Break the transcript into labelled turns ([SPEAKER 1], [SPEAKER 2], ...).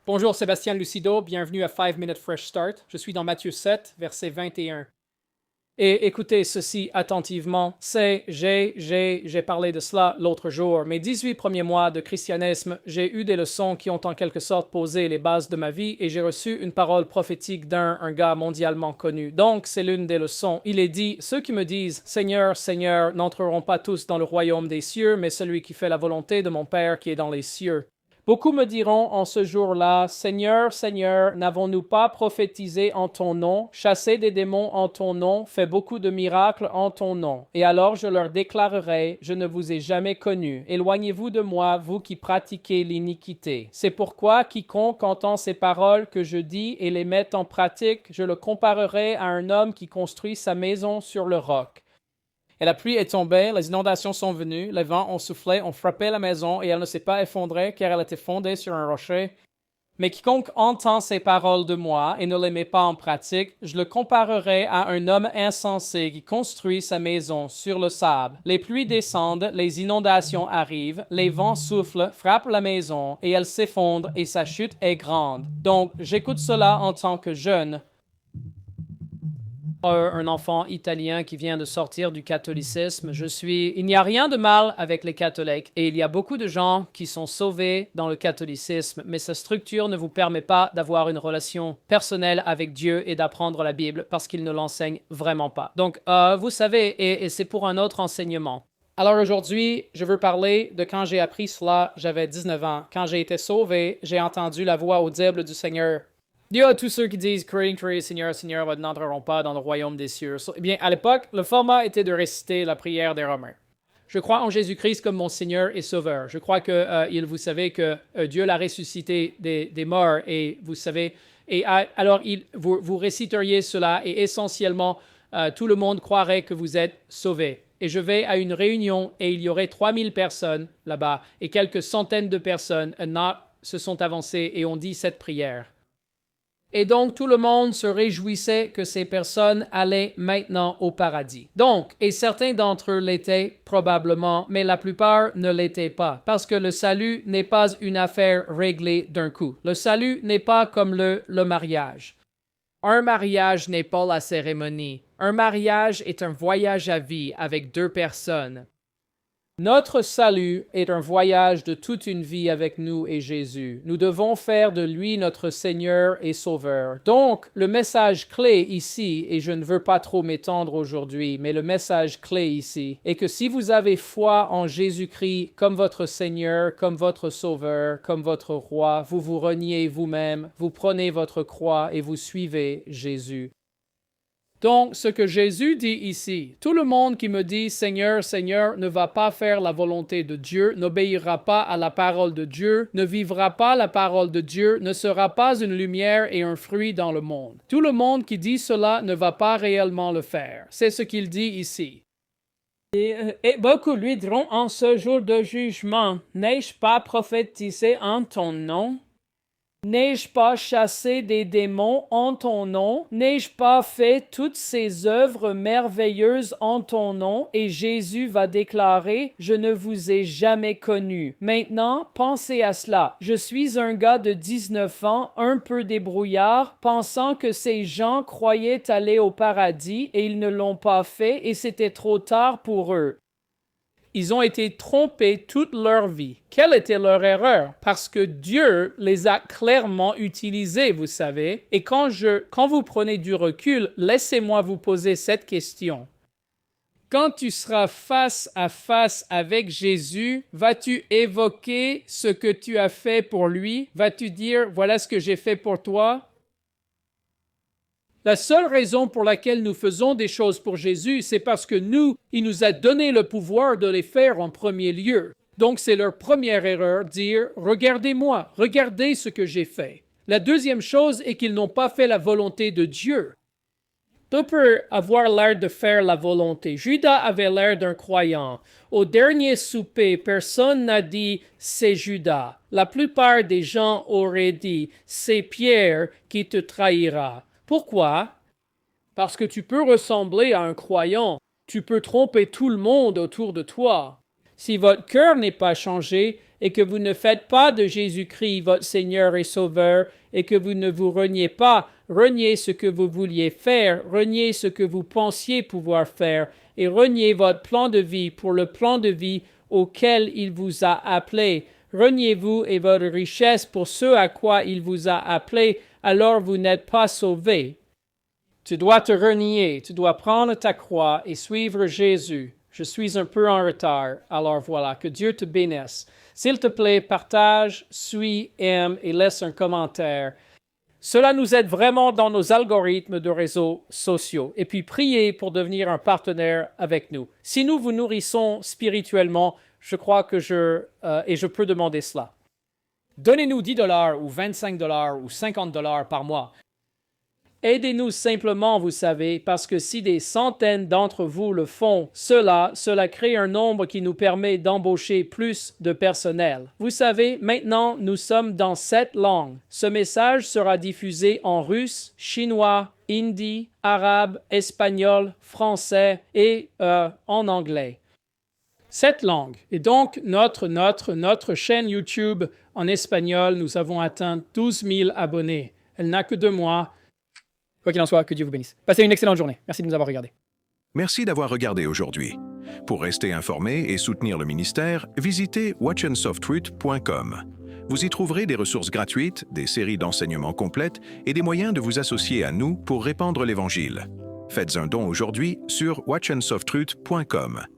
[SPEAKER 1] Bonjour, Sébastien Lucido, bienvenue à 5 Minute Fresh Start. Je suis dans Matthieu 7, verset 21. Et écoutez ceci attentivement. J'ai parlé de cela l'autre jour. Mes 18 premiers mois de christianisme, j'ai eu des leçons qui ont en quelque sorte posé les bases de ma vie et j'ai reçu une parole prophétique un gars mondialement connu. Donc, c'est l'une des leçons. Il est dit, ceux qui me disent, Seigneur, Seigneur, n'entreront pas tous dans le royaume des cieux, mais celui qui fait la volonté de mon Père qui est dans les cieux. Beaucoup me diront en ce jour-là, Seigneur, Seigneur, n'avons-nous pas prophétisé en ton nom, chassé des démons en ton nom, fait beaucoup de miracles en ton nom? Et alors je leur déclarerai, je ne vous ai jamais connu. Éloignez-vous de moi, vous qui pratiquez l'iniquité. C'est pourquoi quiconque entend ces paroles que je dis et les met en pratique, je le comparerai à un homme qui construit sa maison sur le roc. Et la pluie est tombée, les inondations sont venues, les vents ont soufflé, ont frappé la maison, et elle ne s'est pas effondrée, car elle était fondée sur un rocher. Mais quiconque entend ces paroles de moi et ne les met pas en pratique, je le comparerai à un homme insensé qui construit sa maison sur le sable. Les pluies descendent, les inondations arrivent, les vents soufflent, frappent la maison, et elle s'effondre, et sa chute est grande. Donc, j'écoute cela en tant que jeune. Un enfant italien qui vient de sortir du catholicisme. Il n'y a rien de mal avec les catholiques et il y a beaucoup de gens qui sont sauvés dans le catholicisme, mais sa structure ne vous permet pas d'avoir une relation personnelle avec Dieu et d'apprendre la Bible parce qu'il ne l'enseigne vraiment pas. Donc, vous savez, et c'est pour un autre enseignement. Alors aujourd'hui, je veux parler de quand j'ai appris cela, j'avais 19 ans. Quand j'ai été sauvé, j'ai entendu la voix audible du Seigneur. Dieu à tous ceux qui disent Créer, Seigneur, Seigneur, n'entreront pas dans le royaume des cieux. Eh bien, à l'époque, le format était de réciter la prière des Romains. Je crois en Jésus-Christ comme mon Seigneur et Sauveur. Je crois que vous savez que Dieu l'a ressuscité des morts et vous savez. Et alors, vous réciteriez cela et essentiellement, tout le monde croirait que vous êtes sauvés. Et je vais à une réunion et il y aurait 3000 personnes là-bas et quelques centaines de personnes se sont avancées et ont dit cette prière. Et donc, tout le monde se réjouissait que ces personnes allaient maintenant au paradis. Donc, et certains d'entre eux l'étaient probablement, mais la plupart ne l'étaient pas, parce que le salut n'est pas une affaire réglée d'un coup. Le salut n'est pas comme le mariage. Un mariage n'est pas la cérémonie. Un mariage est un voyage à vie avec deux personnes. Notre salut est un voyage de toute une vie avec nous et Jésus. Nous devons faire de lui notre Seigneur et Sauveur. Donc, le message clé ici, et je ne veux pas trop m'étendre aujourd'hui, mais le message clé ici est que si vous avez foi en Jésus-Christ comme votre Seigneur, comme votre Sauveur, comme votre Roi, vous vous reniez vous-même, vous prenez votre croix et vous suivez Jésus. Donc, ce que Jésus dit ici, tout le monde qui me dit Seigneur, Seigneur ne va pas faire la volonté de Dieu, n'obéira pas à la parole de Dieu, ne vivra pas la parole de Dieu, ne sera pas une lumière et un fruit dans le monde. Tout le monde qui dit cela ne va pas réellement le faire. C'est ce qu'il dit ici. Et beaucoup lui diront en ce jour de jugement, n'ai-je pas prophétisé en ton nom? N'ai-je pas chassé des démons en ton nom? N'ai-je pas fait toutes ces œuvres merveilleuses en ton nom? Et Jésus va déclarer, je ne vous ai jamais connu. Maintenant, pensez à cela. Je suis un gars de 19 ans, un peu débrouillard, pensant que ces gens croyaient aller au paradis et ils ne l'ont pas fait et c'était trop tard pour eux. Ils ont été trompés toute leur vie. Quelle était leur erreur? Parce que Dieu les a clairement utilisés, vous savez. Et quand vous prenez du recul, laissez-moi vous poser cette question. Quand tu seras face à face avec Jésus, vas-tu évoquer ce que tu as fait pour lui? Vas-tu dire, voilà ce que j'ai fait pour toi? La seule raison pour laquelle nous faisons des choses pour Jésus, c'est parce que il nous a donné le pouvoir de les faire en premier lieu. Donc c'est leur première erreur, dire « Regardez-moi, regardez ce que j'ai fait ». La deuxième chose est qu'ils n'ont pas fait la volonté de Dieu. Tu peux avoir l'air de faire la volonté. Judas avait l'air d'un croyant. Au dernier souper, personne n'a dit « c'est Judas ». La plupart des gens auraient dit « c'est Pierre qui te trahira ». Pourquoi? Parce que tu peux ressembler à un croyant. Tu peux tromper tout le monde autour de toi. Si votre cœur n'est pas changé, et que vous ne faites pas de Jésus-Christ votre Seigneur et Sauveur, et que vous ne vous reniez pas, reniez ce que vous vouliez faire, reniez ce que vous pensiez pouvoir faire, et reniez votre plan de vie pour le plan de vie auquel il vous a appelé. Reniez-vous et votre richesse pour ce à quoi il vous a appelé, alors vous n'êtes pas sauvés. Tu dois te renier, tu dois prendre ta croix et suivre Jésus. Je suis un peu en retard, alors voilà, que Dieu te bénisse. S'il te plaît, partage, suis, aime et laisse un commentaire. Cela nous aide vraiment dans nos algorithmes de réseaux sociaux. Et puis, priez pour devenir un partenaire avec nous. Si nous vous nourrissons spirituellement, je crois que je peux demander cela. Donnez-nous 10 $ ou 25 $ ou 50 $ par mois. Aidez-nous simplement, vous savez, parce que si des centaines d'entre vous le font, cela crée un nombre qui nous permet d'embaucher plus de personnel. Vous savez, maintenant, nous sommes dans 7 langues. Ce message sera diffusé en russe, chinois, hindi, arabe, espagnol, français et en anglais. 7 langues. Et donc, notre chaîne YouTube en espagnol, nous avons atteint 12 000 abonnés. Elle n'a que 2 mois. Quoi qu'il en soit, que Dieu vous bénisse. Passez une excellente journée. Merci de nous avoir regardés.
[SPEAKER 2] Merci d'avoir regardé aujourd'hui. Pour rester informé et soutenir le ministère, visitez watchandsofttruth.com. Vous y trouverez des ressources gratuites, des séries d'enseignements complètes et des moyens de vous associer à nous pour répandre l'Évangile. Faites un don aujourd'hui sur watchandsofttruth.com.